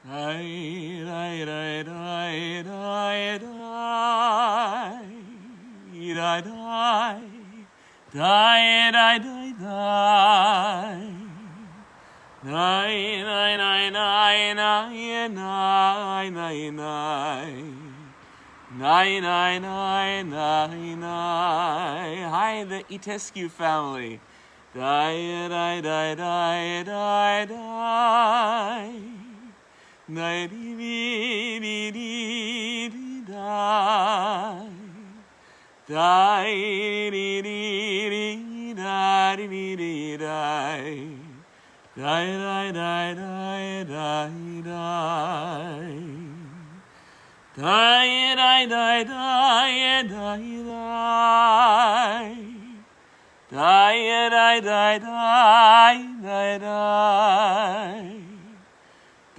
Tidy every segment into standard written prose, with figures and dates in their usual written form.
Die, die, die, die, die, die, die, die, die, die, die, die. Nine, nine, nine, nine, nine, nine, nine, nine. Nine, nine, nine, nine, nine. Hi, the Itescu family. Die, die, die, die, die, die. Die, di, di, di, di, di, die. Die, di, di, di, da, di, di, di, die. Die, die, die, die, die, die. Die, die, die, die, die, die. Die, die, die, die, die, die.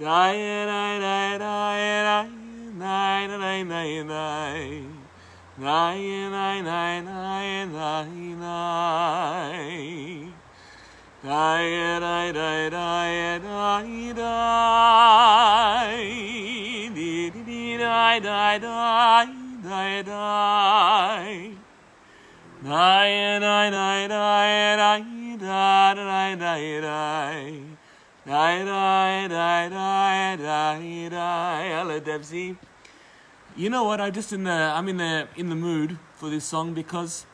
Die, die, die, die, die, die, die, die. Die, die, die, die, die, die. Die, die, die, die, die, die. Di, di, di, die, die, die, die, die. Die, die, die, die, die, die, die, die. Die, die, die, die, die, die. Hello, Debsy. You know what? I'm in the mood for this song because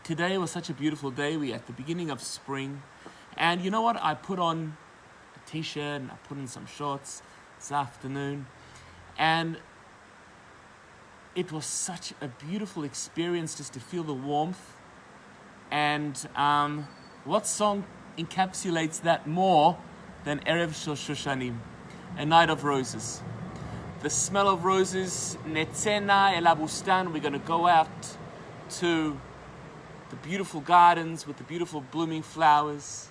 today was such a beautiful day. We're at the beginning of spring. And you know what? I put on a t-shirt and I put on some shorts this afternoon. And it was such a beautiful experience just to feel the warmth. And what song encapsulates that more than Erev Shel Shoshanim, a night of roses? The smell of roses, Netzena El Abustan. We're going to go out to the beautiful gardens with the beautiful blooming flowers.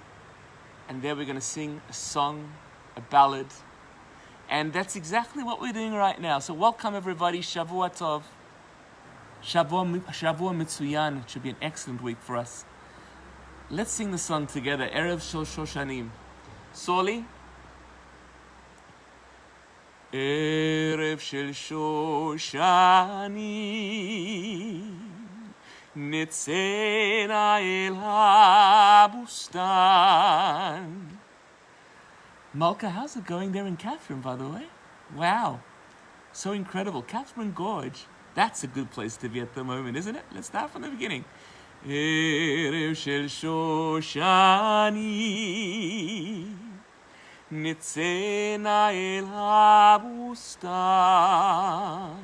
And there we're going to sing a song, a ballad. And that's exactly what we're doing right now. So welcome everybody, Shavua Tov. Shavua Mitsuyan. It should be an excellent week for us. Let's sing the song together, Erev Shel Shoshanim. Soli. Erev Shel Shoshanim. Nitzena el habustan. Malka, how's it going there in Catherine, by the way? Wow. So incredible. Catherine Gorge. That's a good place to be at the moment, isn't it? Let's start from the beginning. Erev shel Shoshani Nitzena el habustan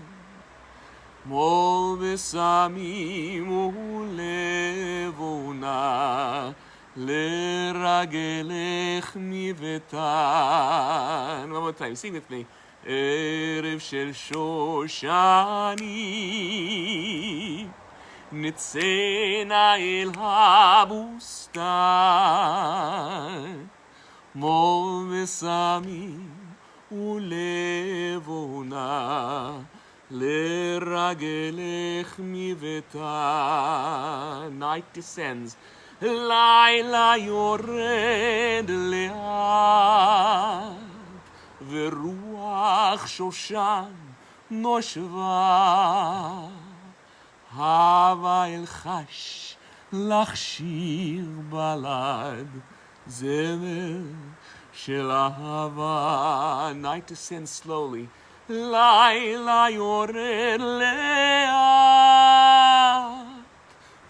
Mol besamim ulevona Leragelech mivetan. One more time, sing with me. Erev shel Shoshani Nitzena el habustan Mol besamim ulevona Leragelech mivetan. Night descends. Laila yored le'at Veruach shoshan noshva Hava el chash lach shir balad Zemer shel ahava. Night descends slowly. Laila yored le'at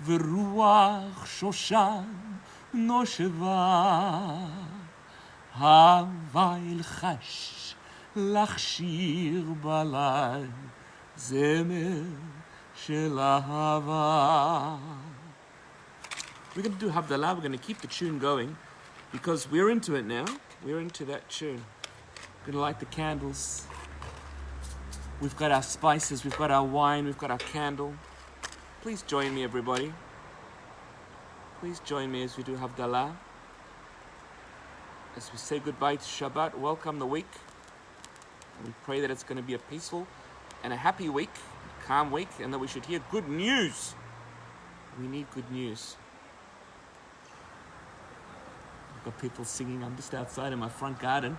Veruach shoshan noshva Hava el chash lach shir balad Zemer shel ahava. We're going to do havdalah. We're going to keep the tune going because we're into it now. We're into that tune. We're going to light the candles. We've got our spices, we've got our wine, we've got our candle. Please join me, everybody. Please join me as we do havdalah. As we say goodbye to Shabbat, welcome the week. And we pray that it's going to be a peaceful and a happy week, a calm week, and that we should hear good news. We need good news. I've got people singing. I'm just outside in my front garden.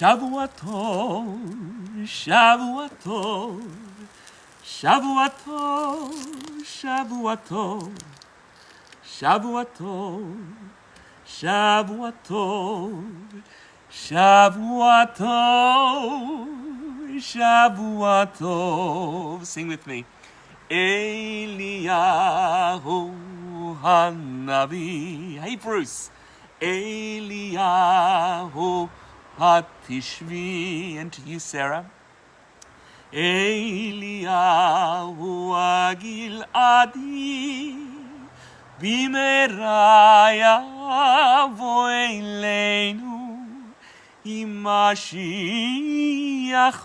Shavua tov, Shavua tov, Shavua tov, Shavua tov, Shavua tov, Shavua tov, Shavua tov, Shavua tov. Sing with me. Eliyahu Hanavi. Hey Bruce. Eliyahu Hatishvi. And to you, Sarah. Eliyahu Agil Adi Bimeraya Voeleinu Imashiach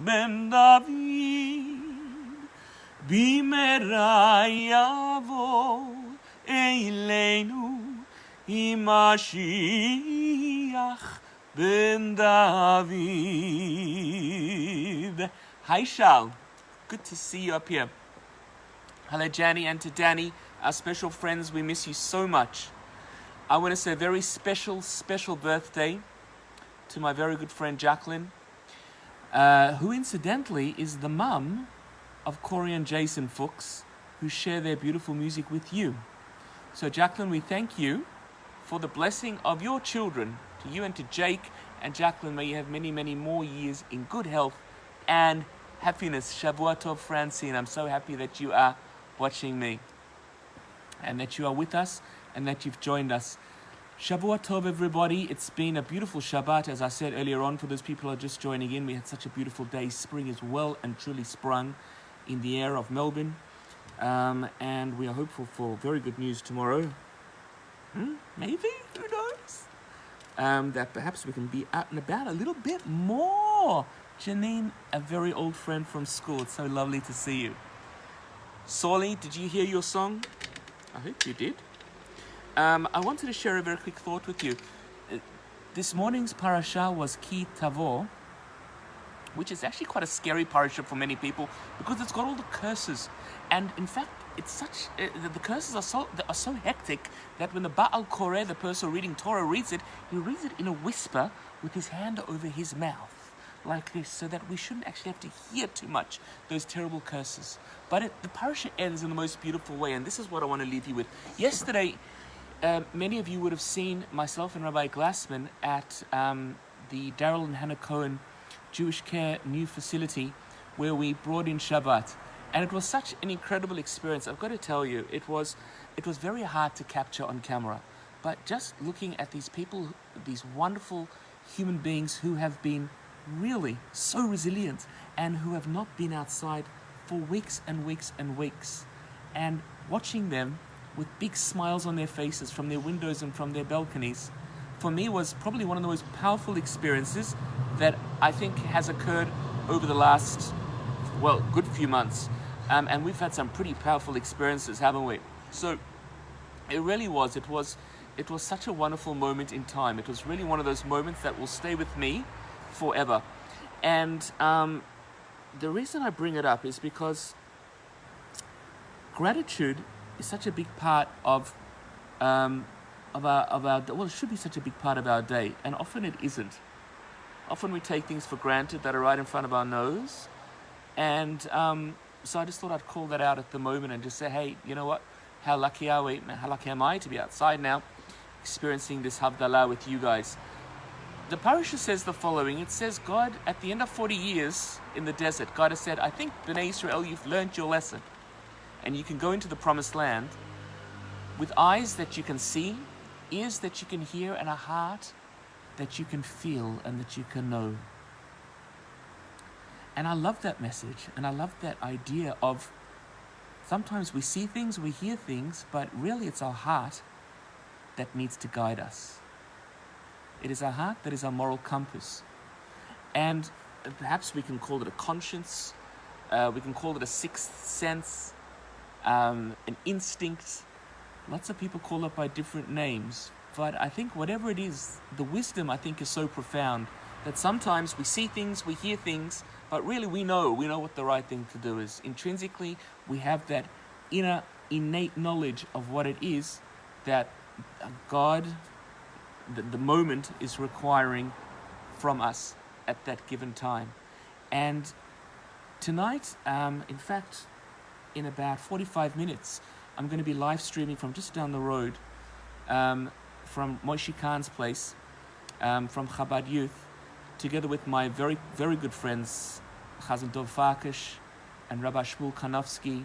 ben David Bimeraya Voeleinu Imashiach ben David. Hi, Shal. Good to see you up here. Hello, Jani, and to Danny, our special friends. We miss you so much. I want to say a very special birthday to my very good friend Jacqueline, who incidentally is the mum of Corey and Jason Fuchs, who share their beautiful music with you. So, Jacqueline, we thank you for the blessing of your children. To you and to Jake and Jacqueline, may you have many, many more years in good health and happiness. Shavua tov, Francine. I'm so happy that you are watching me and that you are with us and that you've joined us. Shavua tov, everybody. It's been a beautiful Shabbat, as I said earlier on, for those people who are just joining in. We had such a beautiful day. Spring is well and truly sprung in the air of Melbourne. And we are hopeful for very good news tomorrow. Maybe? Who knows? That perhaps we can be out and about a little bit more. Janine, a very old friend from school. It's so lovely to see you. Sorley, did you hear your song? I hope you did. I wanted to share a very quick thought with you. This morning's parasha was Ki Tavo, which is actually quite a scary parasha for many people because it's got all the curses. And in fact, it's such the curses are so hectic that when the Baal Koreh, the person reading Torah, reads it, he reads it in a whisper with his hand over his mouth, like this, so that we shouldn't actually have to hear too much those terrible curses. But the parasha ends in the most beautiful way, and this is what I want to leave you with. Yesterday, many of you would have seen myself and Rabbi Glassman at the Daryl and Hannah Cohen Jewish Care new facility, where we brought in Shabbat. And it was such an incredible experience. I've got to tell you, it was very hard to capture on camera. But just looking at these people, these wonderful human beings who have been really so resilient and who have not been outside for weeks and weeks and weeks, and watching them with big smiles on their faces from their windows and from their balconies, for me was probably one of the most powerful experiences that I think has occurred over the last, well, good few months. And we've had some pretty powerful experiences, haven't we? So it really was. It was such a wonderful moment in time. It was really one of those moments that will stay with me forever. And the reason I bring it up is because gratitude is such a big part of our well, it should be such a big part of our day, and often it isn't. Often we take things for granted that are right in front of our nose, and so I just thought I'd call that out at the moment and just say, hey, you know what? How lucky are we? How lucky am I to be outside now, experiencing this havdalah with you guys? The parasha says the following. It says, God, at the end of 40 years in the desert, God has said, I think, Bnei Israel, you've learned your lesson. And you can go into the promised land with eyes that you can see, ears that you can hear, and a heart that you can feel and that you can know. And I love that message, and I love that idea of sometimes we see things, we hear things, but really it's our heart that needs to guide us. It is our heart that is our moral compass. And perhaps we can call it a conscience, we can call it a sixth sense, an instinct. Lots of people call it by different names. But I think whatever it is, the wisdom I think is so profound that sometimes we see things, we hear things, but really we know what the right thing to do is. Intrinsically, we have that inner, innate knowledge of what it is that God, the moment is requiring from us. at that given time. And tonight, in fact, in about 45 minutes, I'm going to be live streaming from just down the road, from Moshe Khan's place, from Chabad Youth, together with my very, very good friends, Chazan Dov Farkash and Rabbi Shmuel Kanofsky,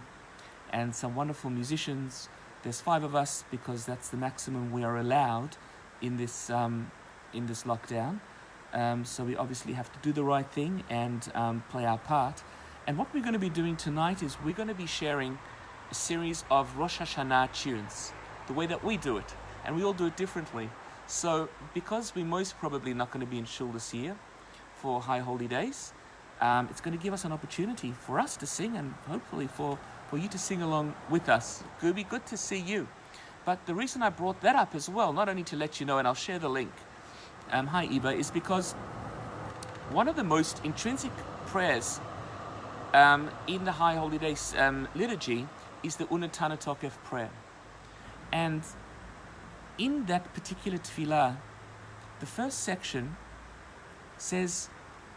and some wonderful musicians. There's 5 of us because that's the maximum we are allowed in this lockdown. So we obviously have to do the right thing and play our part. And what we're going to be doing tonight is we're going to be sharing a series of Rosh Hashanah tunes, the way that we do it. And we all do it differently. So because we're most probably not going to be in Shule this year for High Holy Days, it's going to give us an opportunity for us to sing and hopefully for you to sing along with us. It would be good to see you. But the reason I brought that up as well, not only to let you know, and I'll share the link, hi Eva, is because one of the most intrinsic prayers in the High Holy Days liturgy is the Unetana Tokef prayer. And in that particular tefillah, the first section says,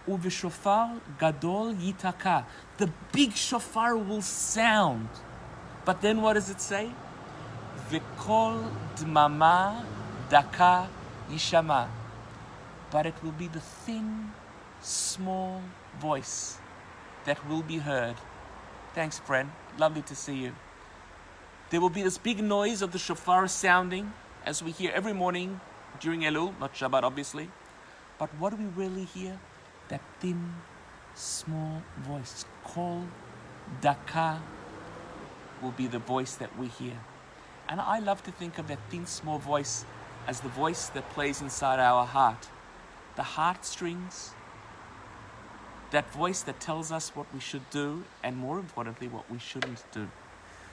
Uveshofar gadol yitaka. The big shofar will sound. But then what does it say? V'kol dmama daka yishama. But it will be the thin, small voice that will be heard. Thanks, friend. Lovely to see you. There will be this big noise of the shofar sounding as we hear every morning during Elul, not Shabbat obviously. But what do we really hear? That thin, small voice, Kol Daka, will be the voice that we hear. And I love to think of that thin, small voice as the voice that plays inside our heart. The heartstrings, that voice that tells us what we should do, and more importantly, what we shouldn't do.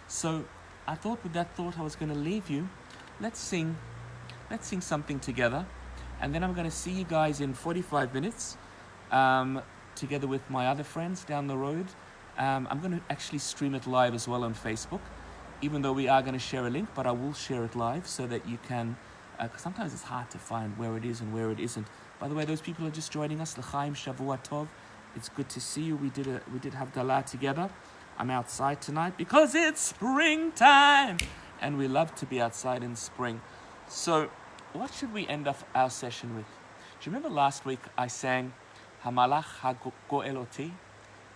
So I thought with that thought I was going to leave you. Let's sing something together. And then I'm going to see you guys in 45 minutes. Together with my other friends down the road. I'm going to actually stream it live as well on Facebook, even though we are going to share a link, but I will share it live so that you can, because sometimes it's hard to find where it is and where it isn't. By the way, those people who are just joining us, L'chaim Shavua Tov, it's good to see you. We did havdalah together. I'm outside tonight because it's springtime, and we love to be outside in spring. So what should we end off our session with? Do you remember last week I sang Hamalach HaGoel Oti,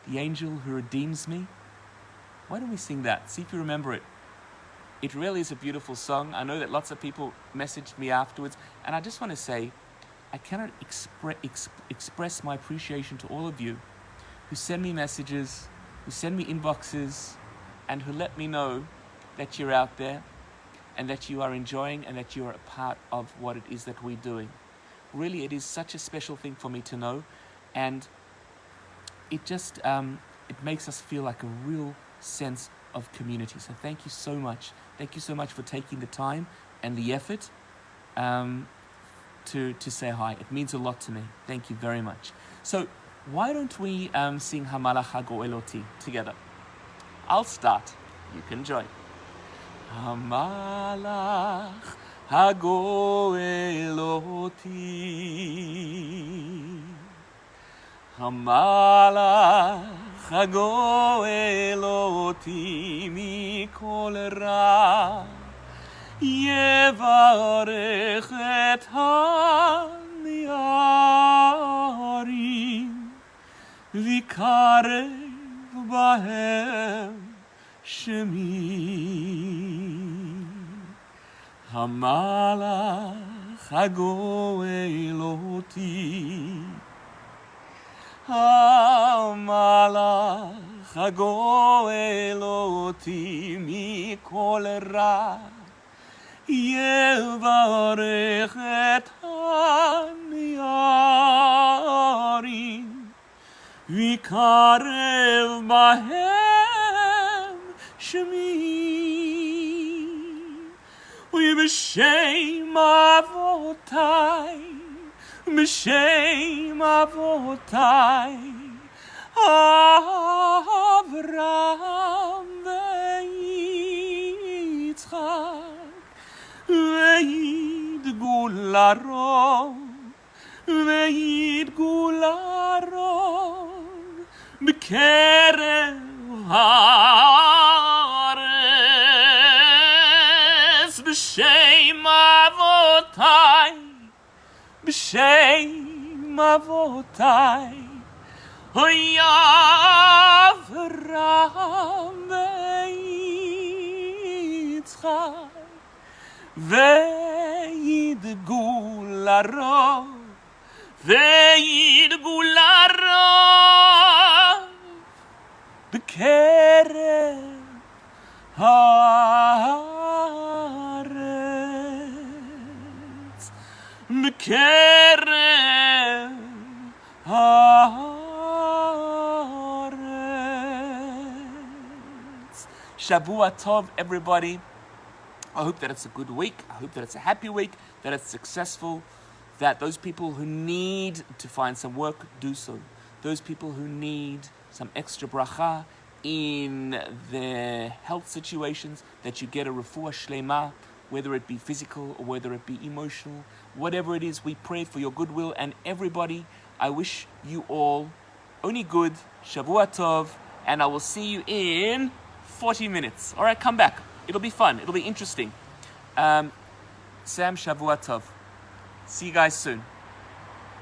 the angel who redeems me? Why don't we sing that? See if you remember it. It really is a beautiful song. I know that lots of people messaged me afterwards, and I just want to say, I cannot express my appreciation to all of you who send me messages, who send me inboxes, and who let me know that you're out there and that you are enjoying and that you are a part of what it is that we're doing. Really, it is such a special thing for me to know. And it just, it makes us feel like a real sense of community. So thank you so much. Thank you so much for taking the time and the effort to say hi. It means a lot to me. Thank you very much. So why don't we sing Hamalach HaGoel Oti together? I'll start. You can join. Hamalach HaGoel Oti, Hamalach HaGoel Oti mikol ra, Yevarech et ha'niarim, V'karev bahem shemi. Hamalach HaGoel Oti, Hamalach HaGoel Oti mikol ra, Yevarech et ha'niarim, V'karev bahem shemi. B'shem avotai, b'shem avotai, Avraham ve'Yitzchak, ve'yidgularo, ve'yidgularo. בקרב הארץ, בשם אבותיי, בשם אבותיי, אוי אברהם ויצחק, וידגו לרוב, וידגו לרוב, בקרב הארץ, בקרב הארץ. Shavua Tov, everybody. I hope that it's a good week. I hope that it's a happy week, that it's successful, that those people who need to find some work, do so. Those people who need some extra bracha in their health situations, that you get a refuah shlema, whether it be physical or whether it be emotional, whatever it is, we pray for your goodwill. And everybody, I wish you all only good, Shavua Tov, and I will see you in 40 minutes. All right, come back. It'll be fun. It'll be interesting. Sam, Shavua Tov. See you guys soon.